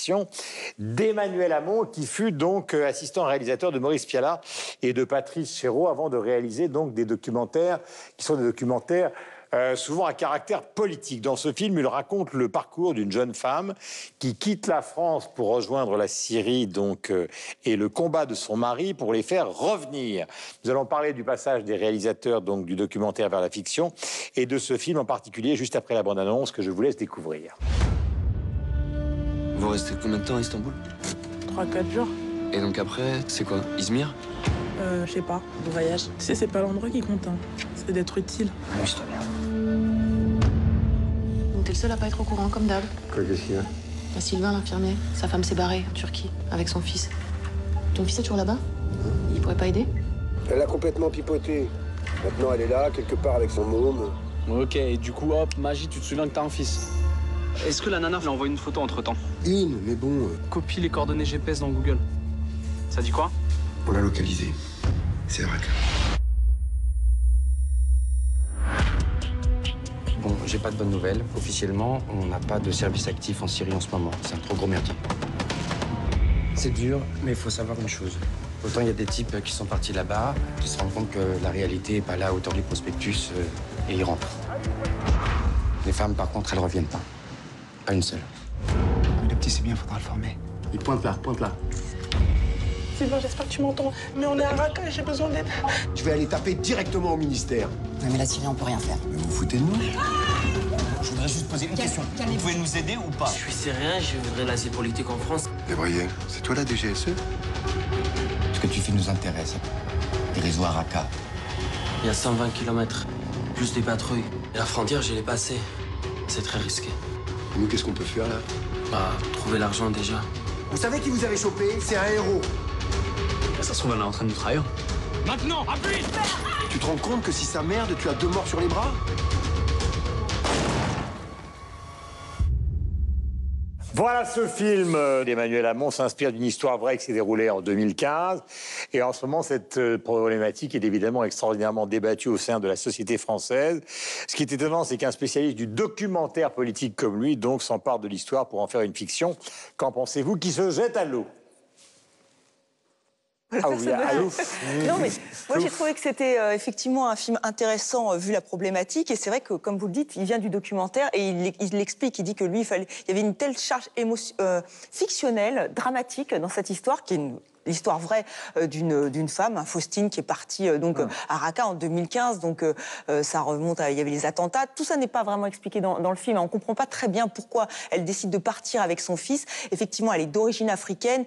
fiction, d'Emmanuel Hamon, qui fut donc assistant réalisateur de Maurice Pialat et de Patrice Chéreau, avant de réaliser donc des documentaires qui sont des documentaires souvent à caractère politique. Dans ce film, il raconte le parcours d'une jeune femme qui quitte la France pour rejoindre la Syrie et le combat de son mari pour les faire revenir. Nous allons parler du passage des réalisateurs donc, du documentaire vers la fiction et de ce film en particulier juste après la bande-annonce que je vous laisse découvrir. Vous restez combien de temps à Istanbul? 3-4 jours. Et donc après, c'est quoi? Izmir? Je sais pas, le voyage. Tu sais, c'est pas l'endroit qui compte, hein. C'est d'être utile. Amuse-toi bien. Donc t'es le seul à pas être au courant, comme d'hab. Quoi, qu'est-ce qu'il y a? Bah, Sylvain, l'infirmier, sa femme s'est barrée en Turquie, avec son fils. Ton fils est toujours là-bas? Il pourrait pas aider? Elle a complètement pipoté. Maintenant, elle est là, quelque part avec son môme. Ok, et du coup, hop, magie, tu te souviens que t'as un fils. Est-ce que la nana lui a envoyé une photo entre-temps? Une, mais bon, Copie les coordonnées GPS dans Google. Ça dit quoi? on l'a localisé. C'est Raqqa. Bon, j'ai pas de bonnes nouvelles. Officiellement, on n'a pas de service actif en Syrie en ce moment. C'est un trop gros merdier. C'est dur, mais il faut savoir une chose. Autant il y a des types qui sont partis là-bas, qui se rendent compte que la réalité n'est pas là à hauteur du prospectus, et ils rentrent. Les femmes, par contre, elles reviennent pas. Pas une seule. Le petit, c'est bien, faudra le former. Il pointe là, pointe là. Sylvain, j'espère que tu m'entends. Mais on est à Raqqa et j'ai besoin d'aide. Je vais aller taper directement au ministère. Ouais, mais la Syrie, on peut rien faire. Mais vous vous foutez de nous? Je voudrais juste poser une question. Vous pouvez nous aider ou pas? Je suis syrien, je voudrais l'asile politique en France. Gabriel, c'est toi la DGSE? Ce que tu fais nous intéresse. Les réseaux à Raqqa. Il y a 120 km, plus des patrouilles. Et la frontière, je l'ai passée. C'est très risqué. Et nous, qu'est-ce qu'on peut faire là? Bah, trouver l'argent déjà. Vous savez qui vous avez chopé? C'est un héros. Ça se trouve, elle est en train de nous trahir. Maintenant, appuie! Tu te rends compte que si sa merde, tu as 2 morts sur les bras? Voilà, ce film d'Emmanuel Hamon s'inspire d'une histoire vraie qui s'est déroulée en 2015. Et en ce moment, cette problématique est évidemment extraordinairement débattue au sein de la société française. Ce qui est étonnant, c'est qu'un spécialiste du documentaire politique comme lui, donc, s'empare de l'histoire pour en faire une fiction. Qu'en pensez-vous? Qui se jette à l'eau? Ah oui, à l'eau. Non, mais moi, j'ai trouvé que c'était effectivement un film intéressant vu la problématique. Et c'est vrai que, comme vous le dites, il vient du documentaire et il l'explique. Il dit que lui, il y avait une telle charge fictionnelle, dramatique dans cette histoire, qui est l'histoire vraie d'une femme, Faustine, qui est partie à Raqqa en 2015. Donc ça remonte à... Il y avait les attentats. Tout ça n'est pas vraiment expliqué dans le film. On ne comprend pas très bien pourquoi elle décide de partir avec son fils. Effectivement, elle est d'origine africaine.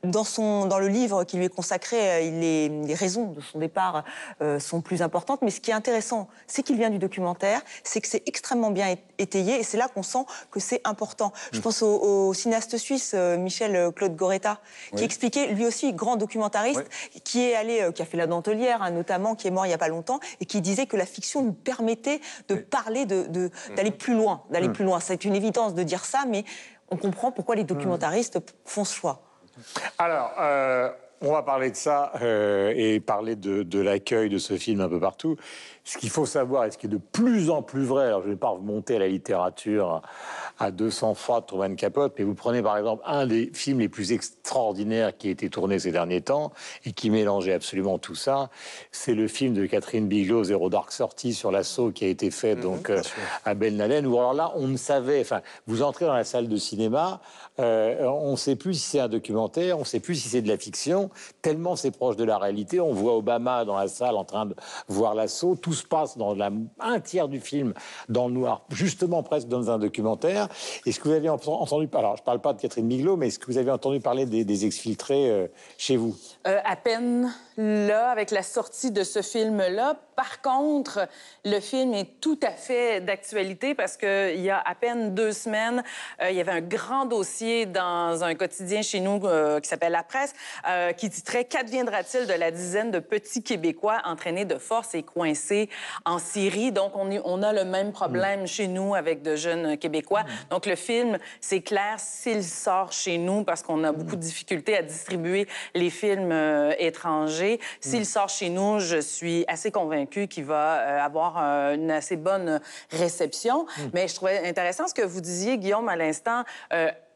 Dans le livre qui lui est consacré, les raisons de son départ sont plus importantes. Mais ce qui est intéressant, c'est qu'il vient du documentaire, c'est que c'est extrêmement bien étayé, et c'est là qu'on sent que c'est important. Je pense au cinéaste suisse Michel Claude Goretta, qui expliquait, lui aussi grand documentariste, qui a fait La Dentelière, notamment, qui est mort il n'y a pas longtemps, et qui disait que la fiction nous permettait de parler, d'aller plus loin, plus loin. C'est une évidence de dire ça, mais on comprend pourquoi les documentaristes font ce choix. Alors, on va parler de ça et parler de l'accueil de ce film un peu partout. Ce qu'il faut savoir, et ce qui est de plus en plus vrai, alors je ne vais pas remonter à la littérature à 200 fois de Truman Capote, mais vous prenez par exemple un des films les plus extraordinaires qui a été tourné ces derniers temps et qui mélangeait absolument tout ça, c'est le film de Catherine Bigelow, Zero Dark Thirty, sur l'assaut qui a été fait à Ben Laden, où alors là, on ne savait, enfin, vous entrez dans la salle de cinéma, on ne sait plus si c'est un documentaire, on ne sait plus si c'est de la fiction, tellement c'est proche de la réalité. On voit Obama dans la salle en train de voir l'assaut, tout se passe dans un tiers du film dans le noir, justement presque dans un documentaire. Est-ce que vous avez entendu, alors je ne parle pas de Catherine Bigelow, mais est-ce que vous avez entendu parler des exfiltrés chez vous? À peine là, avec la sortie de ce film-là. Par contre, le film est tout à fait d'actualité parce qu'il y a à peine 2 semaines, il y avait un grand dossier dans un quotidien chez nous qui s'appelle La Presse, qui titrait « Qu'adviendra-t-il de la dizaine de petits Québécois entraînés de force et coincés en Syrie? » Donc, on a le même problème chez nous avec de jeunes Québécois. Donc, le film, c'est clair, s'il sort chez nous, parce qu'on a beaucoup de difficultés à distribuer les films étrangers, s'il sort chez nous, je suis assez convaincue convaincue qu'il va avoir une assez bonne réception. Mais je trouvais intéressant ce que vous disiez, Guillaume, à l'instant.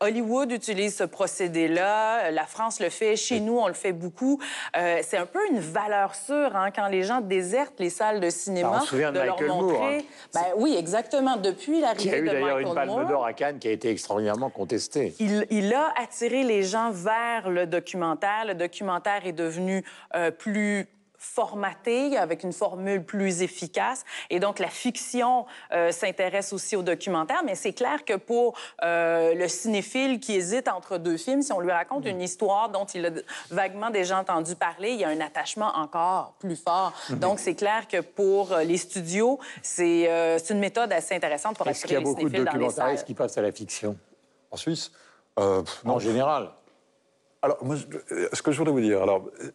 Hollywood utilise ce procédé-là, la France le fait, chez nous, on le fait beaucoup. C'est un peu une valeur sûre hein, quand les gens désertent les salles de cinéma. On se souvient de leur Michael montrer... Moore. Hein. Ben, oui, exactement. Depuis l'arrivée de Michael Moore... Qui a eu d'ailleurs une palme d'or à Cannes qui a été extraordinairement contestée. Il a attiré les gens vers le documentaire. Le documentaire est devenu plus formaté, avec une formule plus efficace. Et donc, la fiction s'intéresse aussi au documentaire. Mais c'est clair que pour le cinéphile qui hésite entre deux films, si on lui raconte une histoire dont il a vaguement déjà entendu parler, il y a un attachement encore plus fort. Donc, c'est clair que pour les studios, c'est une méthode assez intéressante pour attirer les cinéphiles dans les salles. Est-ce qu'il y a beaucoup de documentaristes qui passent à la fiction? En Suisse En général. Alors, moi, ce que je voudrais vous dire,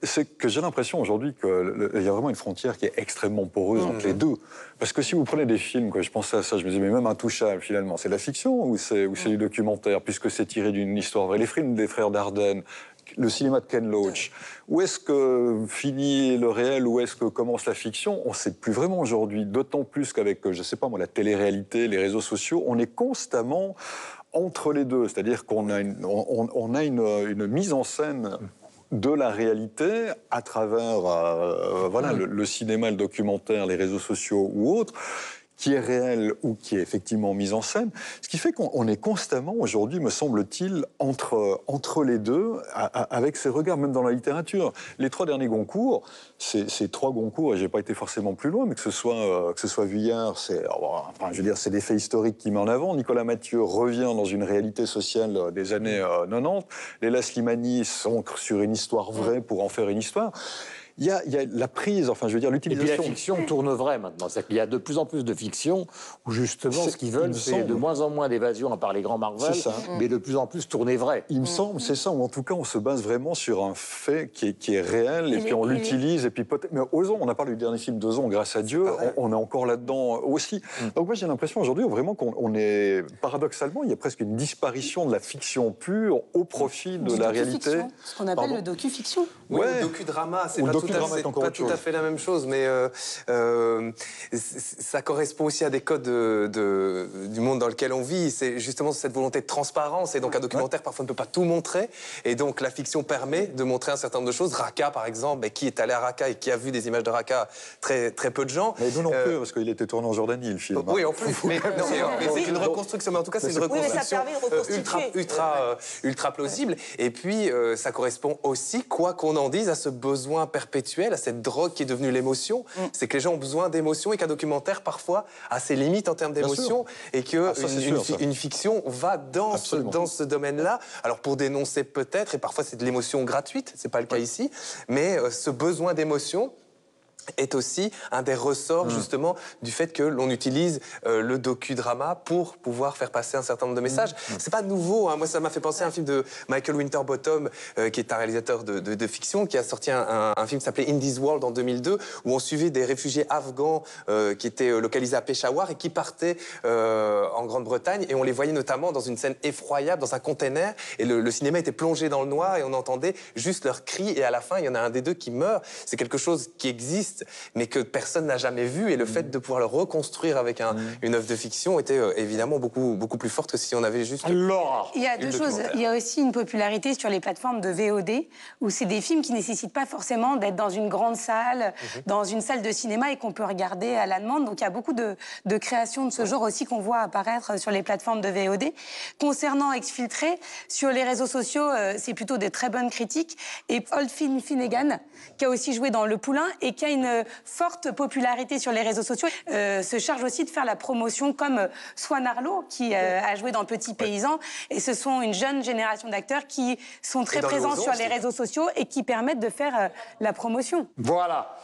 c'est que j'ai l'impression aujourd'hui qu'il y a vraiment une frontière qui est extrêmement poreuse entre les deux. Parce que si vous prenez des films, je pensais à ça, je me disais, mais même Intouchable, finalement, c'est de la fiction ou c'est du documentaire, puisque c'est tiré d'une histoire vraie. Les films des frères Dardenne, le cinéma de Ken Loach, où est-ce que finit le réel, où est-ce que commence la fiction? On ne sait plus vraiment aujourd'hui, d'autant plus qu'avec, je ne sais pas moi, la télé-réalité, les réseaux sociaux, on est constamment entre les deux, c'est-à-dire qu'on a une mise en scène de la réalité à travers le cinéma, le documentaire, les réseaux sociaux ou autres, qui est réel ou qui est effectivement mise en scène. Ce qui fait qu'on est constamment, aujourd'hui, me semble-t-il, entre les deux, avec ces regards, même dans la littérature. Les 3 derniers Goncourt, c'est 3 Goncourt, et j'ai pas été forcément plus loin, mais que ce soit Vuillard, c'est des faits historiques qui met en avant. Nicolas Mathieu revient dans une réalité sociale des années 90. Léla Slimani s'ancre sur une histoire vraie pour en faire une histoire. Il y a la prise, l'utilisation... Et puis la fiction tourne vrai maintenant. C'est-à-dire qu'il y a de plus en plus de fiction où justement ce qu'ils veulent, c'est de moins en moins d'évasion à part les grands Marvel, mais de plus en plus tourner vrai. Il me semble, c'est ça, ou en tout cas on se base vraiment sur un fait qui est réel et puis on l'utilise. Et puis peut-être, mais Ozon, on a parlé du dernier film d'Ozon, grâce à Dieu, on est encore là-dedans aussi. Donc moi j'ai l'impression aujourd'hui vraiment qu'on est, paradoxalement, il y a presque une disparition de la fiction pure au profit de la réalité. Ce qu'on appelle le docu-fiction. Oui, le docu-drama, c'est pas tout à fait la même chose, mais ça correspond aussi à des codes du monde dans lequel on vit. C'est justement cette volonté de transparence, et donc un documentaire parfois ne peut pas tout montrer, et donc la fiction permet de montrer un certain nombre de choses. Raqqa, par exemple, qui est allé à Raqqa et qui a vu des images de Raqqa? Très, très peu de gens. Mais nous non plus, parce qu'il était tourné en Jordanie, le film. Oui, en plus, mais c'est une reconstruction, mais en tout cas c'est une reconstruction ultra plausible, et puis ça correspond aussi, quoi qu'on en dise, à ce besoin perpétuel, à cette drogue qui est devenue l'émotion. C'est que les gens ont besoin d'émotions et qu'un documentaire, parfois, a ses limites en termes d'émotion, et qu'une fiction va dans ce domaine-là. Alors, pour dénoncer peut-être, et parfois c'est de l'émotion gratuite, c'est pas le cas ici, mais ce besoin d'émotion est aussi un des ressorts justement du fait que l'on utilise le docudrama pour pouvoir faire passer un certain nombre de messages. C'est pas nouveau, hein. Moi ça m'a fait penser à un film de Michael Winterbottom, qui est un réalisateur de fiction, qui a sorti un film qui s'appelait In This World en 2002, où on suivait des réfugiés afghans qui étaient localisés à Peshawar et qui partaient en Grande-Bretagne, et on les voyait notamment dans une scène effroyable, dans un container, et le cinéma était plongé dans le noir et on entendait juste leurs cris, et à la fin il y en a un des deux qui meurt. C'est quelque chose qui existe, mais que personne n'a jamais vu, et le fait de pouvoir le reconstruire avec une œuvre de fiction était évidemment beaucoup plus forte que si on avait juste... Alors, il y a deux choses. Il y a aussi une popularité sur les plateformes de VOD, où c'est des films qui ne nécessitent pas forcément d'être dans une grande salle, dans une salle de cinéma, et qu'on peut regarder à la demande. Donc il y a beaucoup de créations de ce genre aussi qu'on voit apparaître sur les plateformes de VOD. Concernant Exfiltré, sur les réseaux sociaux, c'est plutôt des très bonnes critiques. Et Old Finnegan, qui a aussi joué dans Le Poulain et qui a une forte popularité sur les réseaux sociaux, se charge aussi de faire la promotion, comme Swan Arlo, qui a joué dans Petit Paysan. Et ce sont une jeune génération d'acteurs qui sont très présents sur les réseaux sociaux et qui permettent de faire la promotion. Voilà.